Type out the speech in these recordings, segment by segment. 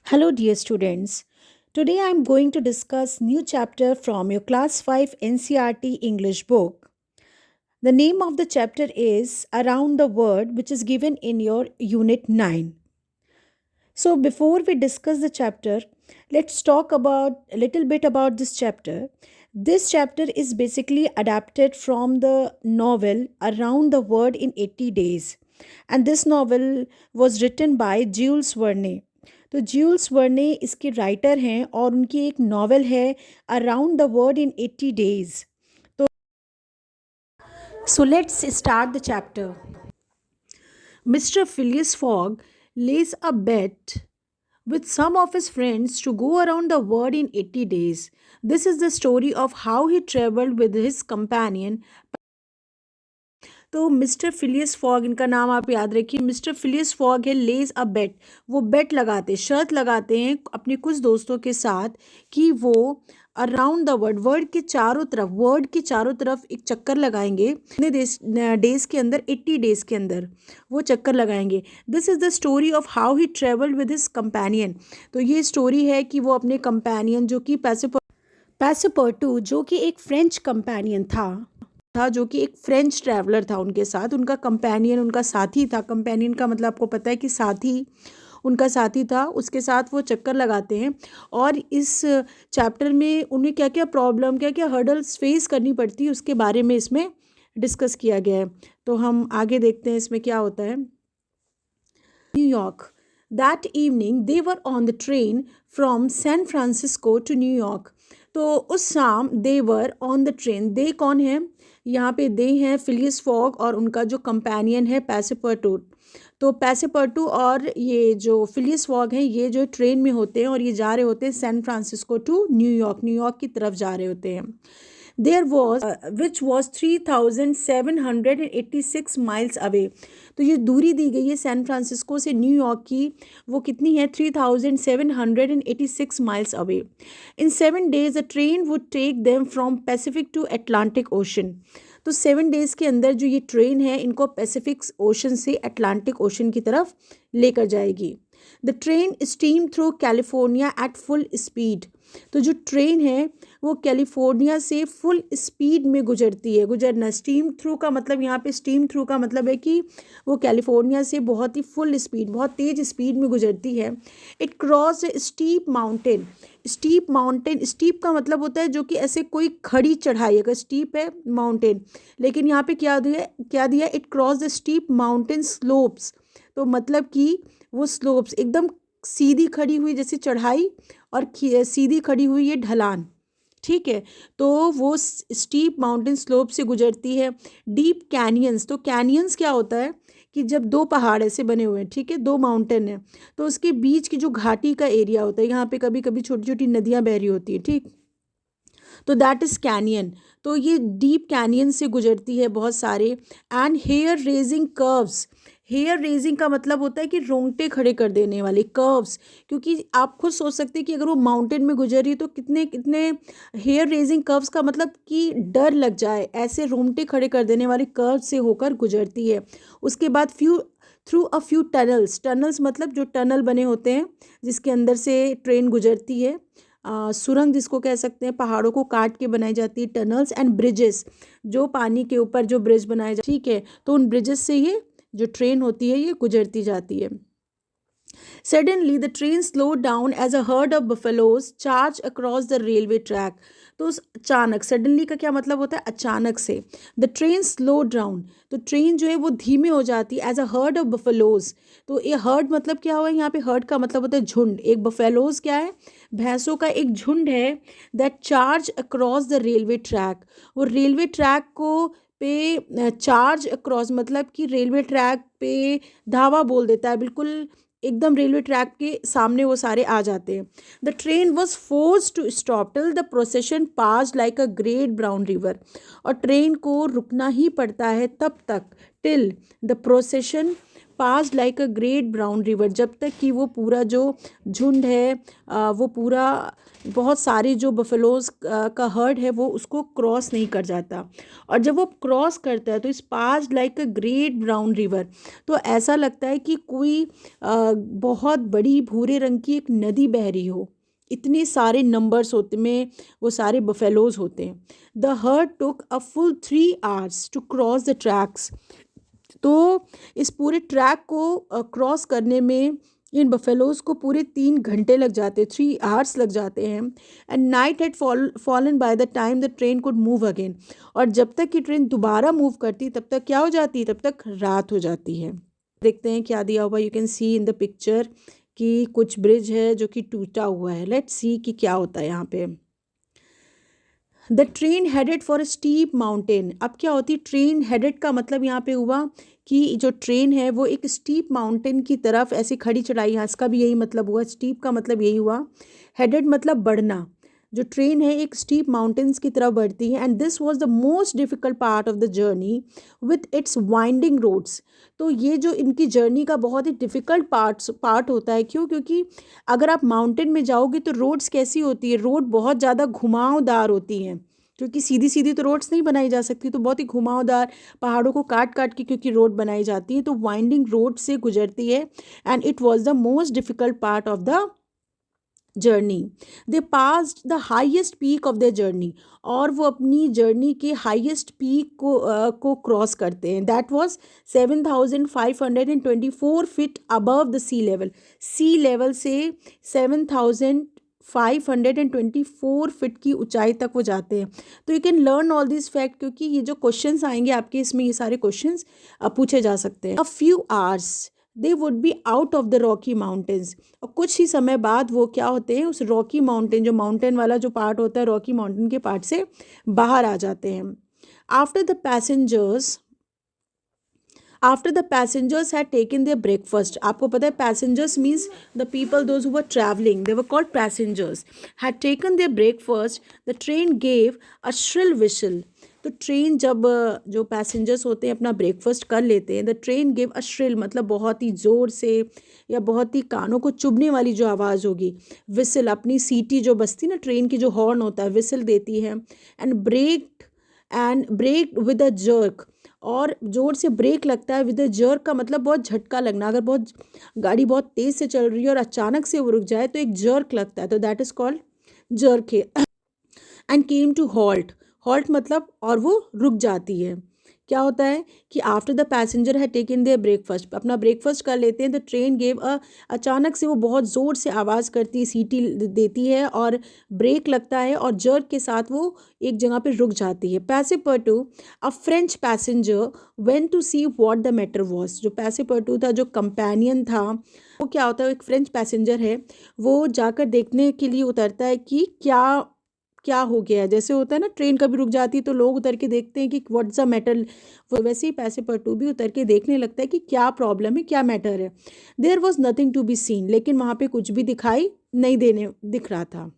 Hello dear students. Today I am going to discuss new chapter from your class 5 NCERT English book. The name of the chapter is Around the World, which is given in your unit 9. So before we discuss the chapter, let's talk about a little bit about this chapter. This chapter is basically adapted from the novel Around the World in 80 Days. And this novel was written by Jules Verne. तो Jules Verne इसके writer हैं और उनकी एक novel है around the world in 80 days. तो so let's start the chapter. Mr. Phileas Fogg lays a bet with some of his friends to go around the world in 80 days. This is the story of how he traveled with his companion. तो mister Phileas fog, इनका नाम आप याद रखिए. Mister Phileas fog है लेज अ बेट. वो बेट लगाते, शर्त लगाते हैं अपने कुछ दोस्तों के साथ कि वो अराउंड द वर्ल्ड, वर्ल्ड के चारों तरफ एक चक्कर लगाएंगे. कितने डेज के अंदर? 80 डेज के अंदर वो चक्कर लगाएंगे. This is the story of how he travelled with his companion. तो ये स्टोरी है कि वो अपने कंपेनियन जो कि पैसेपर्टू जो कि एक फ्रेंच कंपेनियन था जो कि एक फ्रेंच ट्रैवलर था, उनके साथ उनका कंपेनियन, उनका साथी था. कंपेनियन का मतलब आपको पता है कि साथी, उनका साथी था. उसके साथ वो चक्कर लगाते हैं और इस चैप्टर में उन्हें क्या क्या प्रॉब्लम, क्या क्या हर्डल्स फेस करनी पड़ती है उसके बारे में इसमें डिस्कस किया गया है. तो हम आगे देखते हैं इसमें क्या होता है. New York. That evening they were on the train from San Francisco to New York. तो उस शाम they were on the train. They कौन है यहाँ पे? दे हैं फिलियस फॉग और उनका जो कंपेनियन है पैसेपर्टू. तो पैसेपर्टू और ये जो फिलियस फॉग हैं ये जो ट्रेन में होते हैं और ये जा रहे होते हैं San Francisco to New York. New York की तरफ जा रहे होते हैं. There was which was 3786 miles away. तो ये दूरी दी गई है सैन फ्रांसिस्को से न्यूयॉर्क की, वो कितनी है? 3786 miles away. In 7 days a train would take them from Pacific to Atlantic Ocean. तो 7 डेज़ के अंदर जो ये ट्रेन है इनको पैसिफिक ओशन से अटलांटिक ओशन की तरफ लेकर जाएगी. The train steam through California at full speed. तो जो ट्रेन है वो कैलिफोर्निया से फुल स्पीड में गुजरती है. गुजरना, स्टीम थ्रू का मतलब, यहाँ पे स्टीम थ्रू का मतलब है कि वो कैलिफोर्निया से बहुत ही फुल स्पीड, बहुत तेज़ स्पीड में गुजरती है. It cross A steep mountain. Steep का मतलब होता है जो कि ऐसे कोई खड़ी चढ़ाई. अगर स्टीप है माउंटेन, लेकिन यहाँ पे क्या दिया? It cross the steep mountain slopes. तो मतलब कि वो स्लोप्स एकदम सीधी खड़ी हुई जैसे चढ़ाई और सीधी खड़ी हुई ये ढलान. ठीक है, तो वो स्टीप माउंटेन स्लोप से गुजरती है. Deep canyons. तो कैनियंस क्या होता है कि जब दो पहाड़ ऐसे बने हुए हैं, ठीक है, दो माउंटेन है, तो उसके बीच की जो घाटी का एरिया होता है, यहाँ पे कभी कभी छोटी छोटी नदियाँ बह रही होती है, ठीक, तो दैट इज़ कैनियन. तो ये डीप कैनियन से गुजरती है बहुत सारे. And hair raising curves. Hair raising का मतलब होता है कि रोंगटे खड़े कर देने वाले कर्व्स. क्योंकि आप खुद सोच सकते हैं कि अगर वो माउंटेन में गुजर रही है तो कितने कितने हेयर रेजिंग कर्व्स का मतलब कि डर लग जाए, ऐसे रोंगटे खड़े कर देने वाले कर्व से होकर गुजरती है. उसके बाद थ्रू अ फ्यू टनल्स मतलब जो टनल बने होते हैं जिसके अंदर से ट्रेन गुजरती है. सुरंग जिसको कह सकते हैं, पहाड़ों को काट के बनाई जाती है. टनल्स एंड ब्रिजेस, जो पानी के ऊपर जो ब्रिज बनाए जाते, ठीक है, तो उन ब्रिजेस से ये जो ट्रेन होती है ये गुजरती जाती है. Suddenly, the train slowed down as a herd of buffaloes charged across the railway track. तो उस अचानक, सडनली का क्या मतलब होता है? अचानक से. The train slow down. तो ट्रेन जो है वो धीमे हो जाती है. As a herd of buffaloes. तो ये हर्ड मतलब क्या हुआ यहाँ पे? हर्ड का मतलब होता है झुंड. एक बफेलोज क्या है? भैंसों का एक झुंड है. That charge across the railway track. वो रेलवे ट्रैक को पे चार्ज अक्रॉस मतलब कि रेलवे ट्रैक पे धावा बोल देता है, बिल्कुल एकदम रेलवे ट्रैक के सामने वो सारे आ जाते हैं. The train was force to stop till the procession pass like a great brown river. और ट्रेन को रुकना ही पड़ता है तब तक, till the procession passed like a great brown river, जब तक कि वो पूरा जो झुंड है वो पूरा बहुत सारे जो बफेलोज का हर्ड है वो उसको क्रॉस नहीं कर जाता। और जब वो क्रॉस करता है तो इस passed like a great brown river, तो ऐसा लगता है कि कोई बहुत बड़ी भूरे रंग की एक नदी बह रही हो। इतने सारे नंबर्स होते में वो सारे बफेलोज होते हैं। The herd took a full 3 hours to cross the tracks. तो इस पूरे ट्रैक को क्रॉस करने में इन बफेलोज को पूरे 3 घंटे लग जाते, 3 hours लग जाते हैं। And night had fallen by the time the train could move again. और जब तक कि ट्रेन दोबारा मूव करती तब तक क्या हो जाती, तब तक रात हो जाती है। देखते हैं क्या दिया हुआ। You can see in the picture कि कुछ ब्रिज है जो कि टूटा हुआ है। लेट्स सी कि क्या होता है यहाँ पे। The train headed for a steep mountain. अब क्या होती है, ट्रेन हेडेड का मतलब यहाँ पे हुआ कि जो ट्रेन है वो एक स्टीप माउंटेन की तरफ ऐसे खड़ी चढ़ाई है। इसका भी यही मतलब हुआ, स्टीप का मतलब यही हुआ, हेडेड मतलब बढ़ना। जो ट्रेन है एक स्टीप माउंटेन्स की तरफ बढ़ती है। And this was the most difficult part of the journey with its winding roads. तो ये जो इनकी जर्नी का बहुत ही डिफ़िकल्ट पार्ट होता है। क्यों? क्योंकि अगर आप माउंटेन में जाओगे तो रोड्स कैसी होती है, रोड बहुत ज़्यादा घुमावदार होती हैं, क्योंकि सीधी सीधी तो रोड्स नहीं बनाई जा सकती, तो बहुत ही घुमावदार पहाड़ों को काट काट के क्योंकि रोड बनाई जाती है, तो वाइंडिंग रोड से गुजरती है। And it was the most difficult part of the journey. They passed the highest peak of the journey. और वो अपनी जर्नी के हाइएस्ट पीक को क्रॉस करते हैं। That was 7,524 feet above the sea level. Sea level से 7,524 feet की ऊंचाई तक वो जाते हैं। तो you can learn all this fact, क्योंकि ये जो क्वेश्चंस आएंगे आपके इसमें ये सारे क्वेश्चंस पूछे जा सकते हैं। A few hours they would be out of the Rocky mountains. और कुछ ही समय बाद वो क्या होते हैं, उस रॉकी माउंटेन, जो माउंटेन वाला जो पार्ट होता है रॉकी माउंटेन के पार्ट से बाहर आ जाते हैं। After the passengers had taken their breakfast. आपको पता है passengers means the people those who were travelling, they were called passengers, had taken their breakfast, the train gave a shrill whistle. तो ट्रेन जब जो पैसेंजर्स होते हैं अपना breakfast कर लेते हैं, the train give a shrill मतलब बहुत ही ज़ोर से या बहुत ही कानों को चुभने वाली जो आवाज़ होगी, विसल अपनी सीटी जो बजती ना ट्रेन की जो हॉर्न होता है विसल देती है। And break with a jerk. और ज़ोर से ब्रेक लगता है। विद अ जर्क का मतलब बहुत झटका लगना। अगर बहुत गाड़ी बहुत तेज़ से चल रही है और अचानक से वो रुक जाए तो एक जर्क लगता है, तो दैट इज़ कॉल्ड जर्क है। And came to halt. Halt मतलब और वो रुक जाती है। क्या होता है कि आफ्टर द पैसेंजर है टेकन देयर ब्रेकफास्ट, अपना ब्रेकफास्ट कर लेते हैं, द ट्रेन गेव अचानक से वो बहुत ज़ोर से आवाज़ करती है, सीटी देती है और ब्रेक लगता है और जर्क के साथ वो एक जगह पे रुक जाती है। Passepartout a French passenger went to see what the matter was. जो पैसेपर्टू था, जो कंपेनियन था, वो क्या होता है, एक फ्रेंच पैसेंजर है, वो जाकर देखने के लिए उतरता है कि क्या क्या हो गया है। जैसे होता है ना ट्रेन कभी रुक जाती है तो लोग उतर के देखते हैं कि व्हाट्स द मैटर, वो वैसे ही पैसेपर्टू भी उतर के देखने लगता है कि क्या प्रॉब्लम है, क्या मैटर है। There was nothing to be seen, लेकिन वहाँ पे कुछ भी दिखाई नहीं दिख रहा था।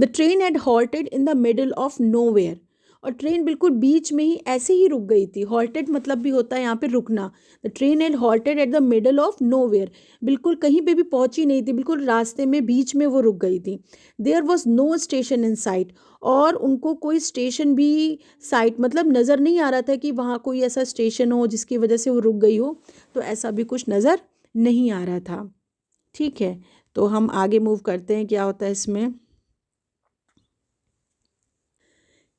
The train had halted in the middle of nowhere. और ट्रेन बिल्कुल बीच में ही ऐसे ही रुक गई थी। हॉल्टेड मतलब भी होता है यहाँ पे रुकना। The train had halted at the middle of nowhere, बिल्कुल कहीं पे भी पहुंची नहीं थी, बिल्कुल रास्ते में बीच में वो रुक गई थी। There was no station in sight. और उनको कोई स्टेशन भी साइट मतलब नज़र नहीं आ रहा था कि वहाँ कोई ऐसा स्टेशन हो जिसकी वजह से वो रुक गई हो, तो ऐसा भी कुछ नज़र नहीं आ रहा था। ठीक है, तो हम आगे मूव करते हैं, क्या होता है इसमें।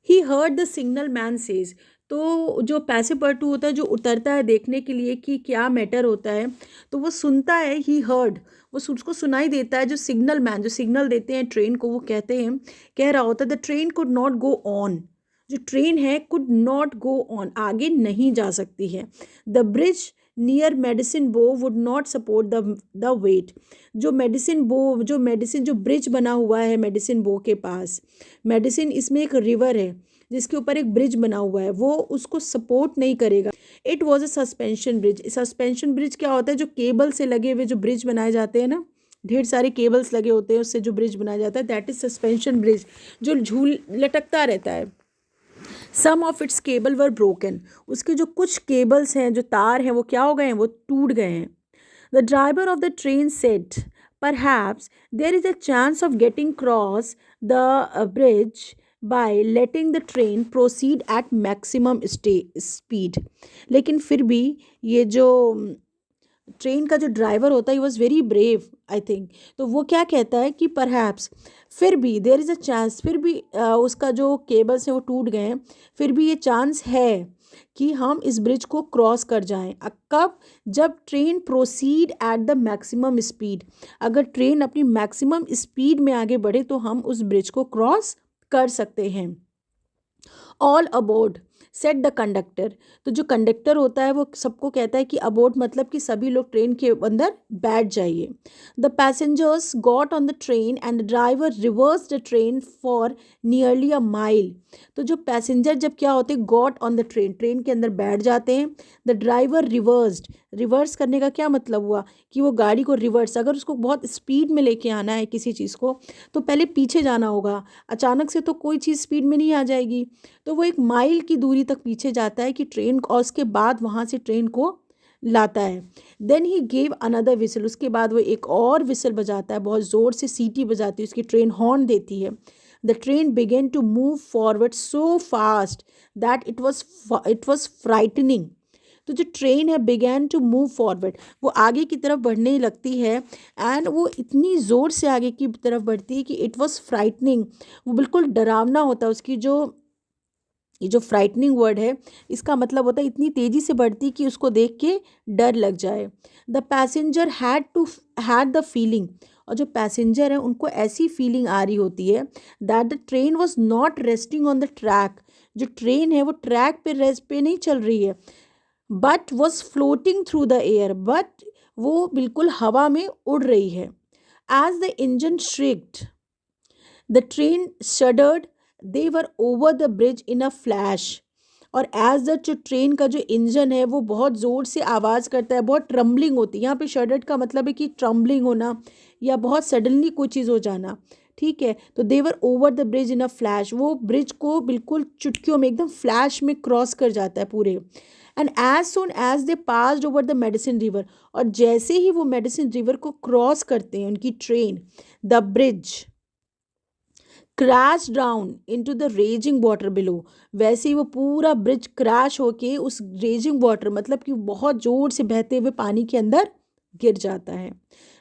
He heard the signal man says. तो जो पैसेपर्टू होता है जो उतरता है देखने के लिए कि क्या मैटर होता है, तो वो सुनता है, ही हर्ड, वो उसको सुनाई देता है जो सिग्नल मैन जो सिग्नल देते हैं ट्रेन को, वो कहते हैं, कह रहा होता है the train could not go on. जो ट्रेन है कुड नॉट गो ऑन, आगे नहीं जा सकती है। The bridge near Medicine Bow would not support the weight. जो ब्रिज बना हुआ है मेडिसिन बो के पास, मेडिसिन इसमें एक रिवर है जिसके ऊपर एक ब्रिज बना हुआ है, वो उसको सपोर्ट नहीं करेगा। It was a suspension bridge. Suspension bridge क्या होता है, जो केबल से लगे हुए जो ब्रिज बनाए जाते हैं ना, ढेर सारे केबल्स लगे होते हैं उससे जो ब्रिज बनाया जाता है, दैट इज सस्पेंशन ब्रिज, जो झूल लटकता रहता है। Some of its cable were broken, उसके जो कुछ केबल्स हैं, जो तार हैं, वो क्या हो गए हैं, वो टूट गए हैं. The driver of the train said, perhaps there is a chance of getting across the bridge by letting the train proceed at maximum speed. लेकिन फिर भी ये जो ट्रेन का जो ड्राइवर होता है, ही was very brave I think. तो वो क्या कहता है कि परहैप्स, फिर भी देर इज़ अ चांस, फिर भी उसका जो केबल्स हैं वो टूट गए हैं, फिर भी ये चांस है कि हम इस ब्रिज को क्रॉस कर जाएं. कब? जब train proceed at the maximum speed, अगर ट्रेन अपनी मैक्सिमम स्पीड में आगे बढ़े तो हम उस ब्रिज को क्रॉस कर सकते हैं. All aboard said the conductor, तो जो कंडक्टर होता है वो सबको कहता है कि अबोर्ड मतलब कि सभी लोग ट्रेन के अंदर बैठ जाइए. The passengers got on the train and the driver reverse the train for nearly a mile. तो जो पैसेंजर जब क्या होते हैं, got on the train, train के अंदर बैठ जाते हैं. द ड्राइवर रिवर्स्ड, रिवर्स करने का क्या मतलब हुआ कि वो गाड़ी को रिवर्स, अगर उसको बहुत स्पीड में लेके आना है किसी चीज़ को तो पहले पीछे जाना होगा, अचानक से तो कोई चीज़ स्पीड में नहीं आ जाएगी. तो वो एक माइल की दूरी तक पीछे जाता है कि ट्रेन, और उसके बाद वहाँ से ट्रेन को लाता है. Then he gave another whistle, उसके बाद वो एक और विसल बजाता है, बहुत ज़ोर से सीटी बजाती है उसकी, ट्रेन हॉर्न देती है. The train began to move forward so fast that it was frightening. तो जो ट्रेन है बिगैन टू मूव फॉरवर्ड, वो आगे की तरफ बढ़ने लगती है, एंड वो इतनी ज़ोर से आगे की तरफ बढ़ती है कि इट वॉज फ्राइटनिंग, वो बिल्कुल डरावना होता है. उसकी जो ये जो फ्राइटनिंग वर्ड है, इसका मतलब होता है इतनी तेज़ी से बढ़ती कि उसको देख के डर लग जाए. The passenger had the feeling, और जो पैसेंजर हैं उनको ऐसी फीलिंग आ रही होती है that the train was not resting on the track, जो ट्रेन है वो ट्रैक पे रेस्ट पे नहीं चल रही है, but was floating through the air, but वो बिल्कुल हवा में उड़ रही है. As the engine shrieked the train shuddered, they were over the bridge in a flash. और एज द जो ट्रेन का जो इंजन है वो बहुत ज़ोर से आवाज़ करता है, बहुत ट्रम्बलिंग होती है. यहाँ पे शडर्ड का मतलब है कि ट्रम्बलिंग होना या बहुत सडनली कोई चीज़ हो जाना. ठीक है, तो they were over the bridge in a flash, वो ब्रिज को बिल्कुल चुटकियों में एकदम फ्लैश में क्रॉस कर जाता है पूरे. And as soon as they passed over the Medicine River, और जैसे ही वो मेडिसिन रिवर को क्रॉस करते हैं उनकी train, the bridge crash down into the raising water below, वैसे ही वो पूरा ब्रिज क्रैश होके उस रेजिंग वाटर मतलब कि बहुत ज़ोर से बहते हुए पानी के अंदर गिर जाता है.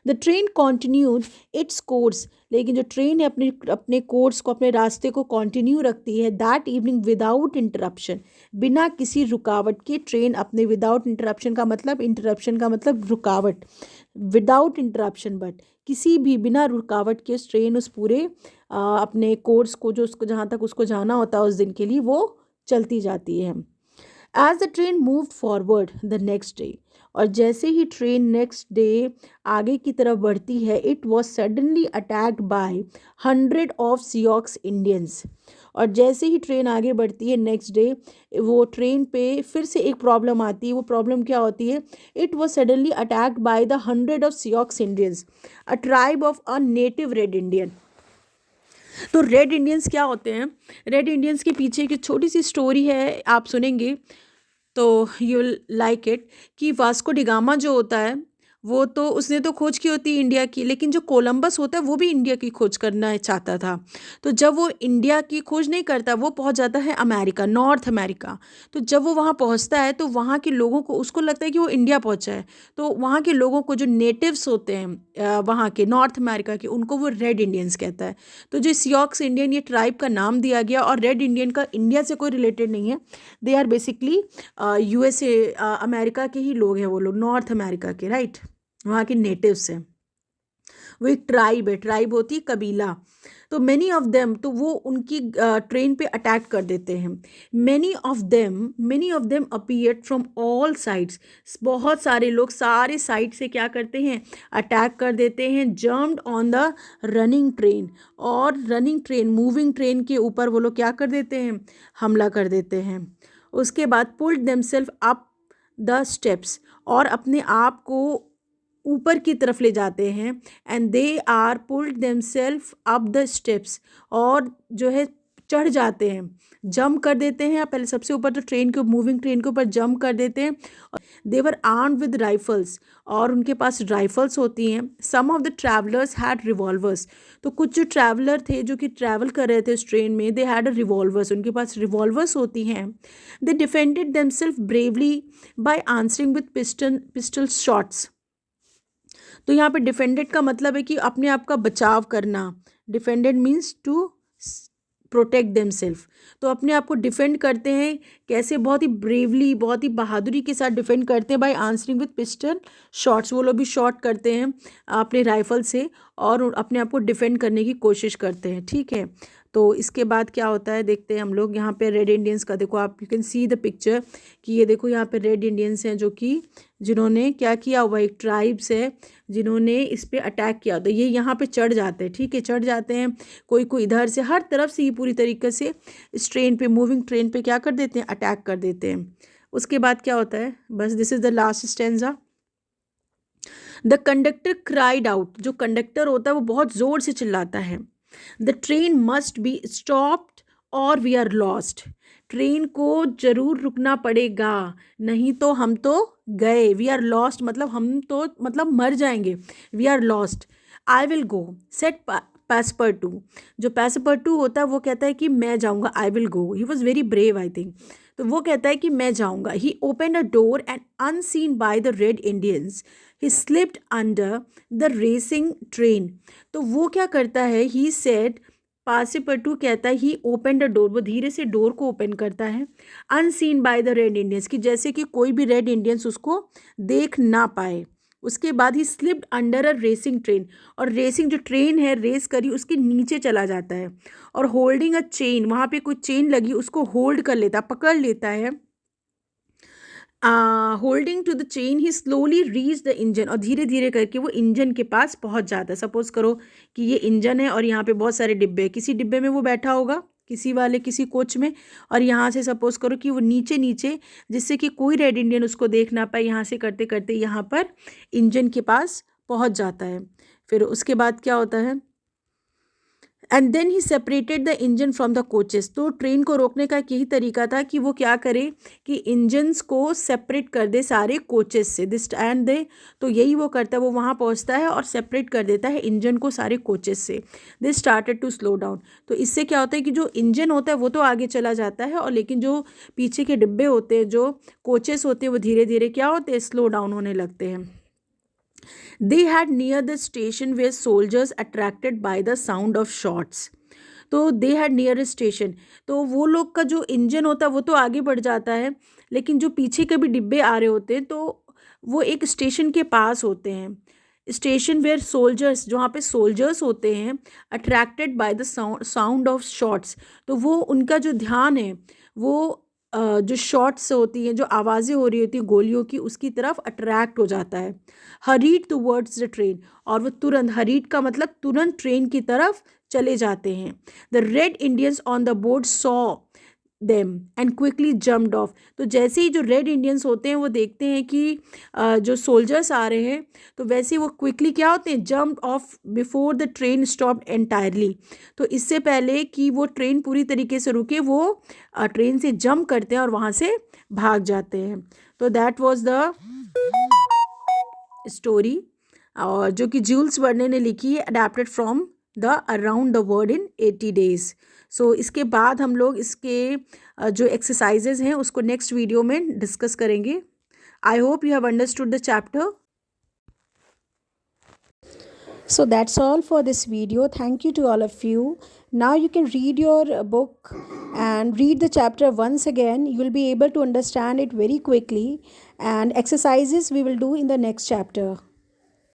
The train continued its course, लेकिन जो ट्रेन है अपने अपने कोर्स को, अपने रास्ते को कॉन्टिन्यू रखती है. दैट इवनिंग विदाउट इंटरप्शन, बिना किसी रुकावट के ट्रेन अपने, विदाउट इंटरप्शन का मतलब, इंटरप्शन का मतलब रुकावट, विदाउट इंटरप्शन बट किसी भी बिना रुकावट के उस ट्रेन उस पूरे अपने कोर्स को, जो उसको जहाँ तक उसको जाना होता है उस दिन के लिए, वो चलती जाती है. As the train move forward the next day, और जैसे ही ट्रेन नेक्स्ट डे आगे की तरफ बढ़ती है, it was suddenly attacked by 100 of Sioux Indians. और जैसे ही ट्रेन आगे बढ़ती है नेक्स्ट डे, वो ट्रेन पे फिर से एक प्रॉब्लम आती है. वो प्रॉब्लम क्या होती है? It was suddenly attacked by the 100 of Sioux Indians, a tribe of a native red Indian. तो रेड इंडियंस क्या होते हैं? रेड इंडियंस के पीछे की छोटी सी स्टोरी है, आप सुनेंगे तो यू विल लाइक इट. कि वास्को डिगामा जो होता है वो तो उसने तो खोज की होती है इंडिया की, लेकिन जो कोलंबस होता है वो भी इंडिया की खोज करना चाहता था. तो जब वो इंडिया की खोज नहीं करता, वो पहुंच जाता है अमेरिका, नॉर्थ अमेरिका. तो जब वो वहाँ पहुँचता है तो वहाँ के लोगों को, उसको लगता है कि वो इंडिया पहुँचा है, तो वहाँ के लोगों को, जो नेटिव्स होते हैं वहाँ के नॉर्थ अमेरिका के, उनको वो रेड इंडियंस कहता है. तो जो सियोक्स इंडियन ये ट्राइब का नाम दिया गया, और रेड इंडियन का इंडिया से कोई रिलेटेड नहीं है. They are basically USA, America के ही लोग हैं वो लोग, नॉर्थ अमेरिका के, राइट, वहाँ के नेटिव्स हैं. वो एक ट्राइब है, ट्राइब होती है कबीला. तो मैनी ऑफ देम, तो वो उनकी ट्रेन पे अटैक कर देते हैं. Many of them appeared from all sides, बहुत सारे लोग सारे साइड से क्या करते हैं? अटैक कर देते हैं. Jumped on the running train, और रनिंग ट्रेन, मूविंग ट्रेन के ऊपर वो लोग क्या कर देते हैं? हमला कर देते हैं. उसके बाद pulled themselves up the steps, और अपने आप को ऊपर की तरफ ले जाते हैं. And they are pulled themselves up the steps, और जो है चढ़ जाते हैं, जंप कर देते हैं, पहले सबसे ऊपर तो ट्रेन के मूविंग ट्रेन के ऊपर जंप कर देते हैं। देवर आर्म्ड विद राइफल्स, और उनके पास राइफल्स होती हैं। Some of the travellers had revolvers, तो कुछ जो ट्रैवलर थे जो कि ट्रैवल कर रहे थे उस ट्रेन में, दे हैड रिवॉल्वर्स, उनके पास रिवॉल्वर्स होती हैं। They defended themselves bravely by answering with pistol shots. तो यहाँ पे डिफेंडेड का मतलब है कि अपने आप का बचाव करना। Defended means to protect themselves, तो अपने आप को डिफेंड करते हैं कैसे, बहुत ही ब्रेवली, बहुत ही बहादुरी के साथ डिफेंड करते हैं। By answering with pistol shots, वो लोग भी शॉट करते हैं अपने राइफल से और अपने आप को डिफेंड करने की कोशिश करते हैं। ठीक है, तो इसके बाद क्या होता है देखते हैं हम लोग। यहाँ पे रेड इंडियंस का देखो आप, you can see the picture कि ये देखो यहाँ पे रेड इंडियंस हैं जो कि जिन्होंने क्या किया हुआ, एक ट्राइब्स है जिन्होंने इस पे अटैक किया। तो ये यहाँ पे चढ़ जाते हैं, ठीक है, चढ़ जाते हैं, कोई कोई इधर से, हर तरफ से ये पूरी तरीके से इस ट्रेन पे, मूविंग ट्रेन पे क्या कर देते हैं, अटैक कर देते हैं। उसके बाद क्या होता है, बस this is the last stanza. The conductor cried out, जो कंडक्टर होता है वो बहुत ज़ोर से चिल्लाता है। The train must be stopped और वी आर लॉस्ट, ट्रेन को जरूर रुकना पड़ेगा, नहीं तो हम तो गए। वी आर लॉस्ट मतलब हम तो मतलब मर जाएंगे। We are lost. I will go said Passepartout, जो पैसपर्टू होता है वो कहता है कि मैं जाऊँगा, I will go. He was very brave I think, तो वो कहता है कि मैं जाऊँगा। He open a door and unseen by the red Indians he slipped under the racing train. तो वो क्या करता है, ही सेड, पासीपटू कहता है, ही ओपन द डोर, वो धीरे से डोर को ओपन करता है, unseen by the red Indians, कि जैसे कि कोई भी रेड इंडियंस उसको देख ना पाए। उसके बाद ही slipped under a racing train, और रेसिंग जो ट्रेन है रेस करी उसके नीचे चला जाता है, और होल्डिंग अ चेन, वहाँ पे कोई चेन लगी उसको होल्ड कर लेता, पकड़ लेता है। Holding to the chain he slowly reach the engine, और धीरे धीरे करके वो इंजन के पास पहुंच जाता है। सपोज करो कि ये इंजन है और यहाँ पे बहुत सारे डिब्बे, किसी डिब्बे में वो बैठा होगा, किसी कोच में, और यहाँ से सपोज करो कि वो नीचे नीचे, जिससे कि कोई रेड इंडियन उसको देख ना पाए, यहाँ से करते करते यहाँ पर इंजन के पास पहुँच जाता है। फिर उसके बाद क्या होता है, and then he separated the engine from the coaches. तो ट्रेन को रोकने का यही तरीका था कि वो क्या करे कि इंजन्स को सेपरेट कर दे सारे कोचेस से, दिस एंड दे, तो यही वो करता है, वो वहाँ पहुँचता है और सेपरेट कर देता है इंजन को सारे कोचेस से। They started to slow down, तो इससे क्या होता है कि जो इंजन होता है वो तो आगे चला जाता है, और लेकिन जो पीछे के डिब्बे होते हैं, जो कोचेस होते हैं, वो धीरे धीरे क्या होते हैं, स्लो डाउन होने लगते हैं। They had near the station where soldiers attracted by the sound of shots. तो दे हैड नियर स्टेशन, तो वो लोग का जो इंजन होता है वो तो आगे बढ़ जाता है, लेकिन जो पीछे के भी डिब्बे आ रहे होते हैं तो वो एक स्टेशन के पास होते हैं। स्टेशन वेयर सोल्जर्स, जहाँ पे सोल्जर्स होते हैं, attracted by the sound of shots, तो वो उनका जो ध्यान है वो जो शॉट्स होती हैं, जो आवाज़ें हो रही होती हैं गोलियों की, उसकी तरफ अट्रैक्ट हो जाता है। हरीड टूवर्ड्स द ट्रेन, और वो तुरंत, हरीड का मतलब तुरंत ट्रेन की तरफ चले जाते हैं। The red Indians on the board saw them and quickly jumped of, तो जैसे ही जो रेड इंडियंस होते हैं वो देखते हैं कि जो सोल्जर्स आ रहे हैं, तो वैसे ही वो क्विकली क्या होते हैं, jump of before the train stopped entirely, तो इससे पहले कि वो ट्रेन पूरी तरीके से रुके वो ट्रेन से जंप करते हैं और वहाँ से भाग जाते हैं। तो दैट वाज द स्टोरी, और जो कि जूल्स वर्ने ने लिखी है, adapted from the around the world in 80 days. So इसके बाद हम लोग इसके जो एक्सरसाइजेज हैं उसको नेक्स्ट वीडियो में डिस्कस करेंगे। I hope you have understood the chapter. So that's all for this video. Thank you to all of you. Now you can read your book and read the chapter once again. You will be able to understand it very quickly, and exercises we will do in the next chapter.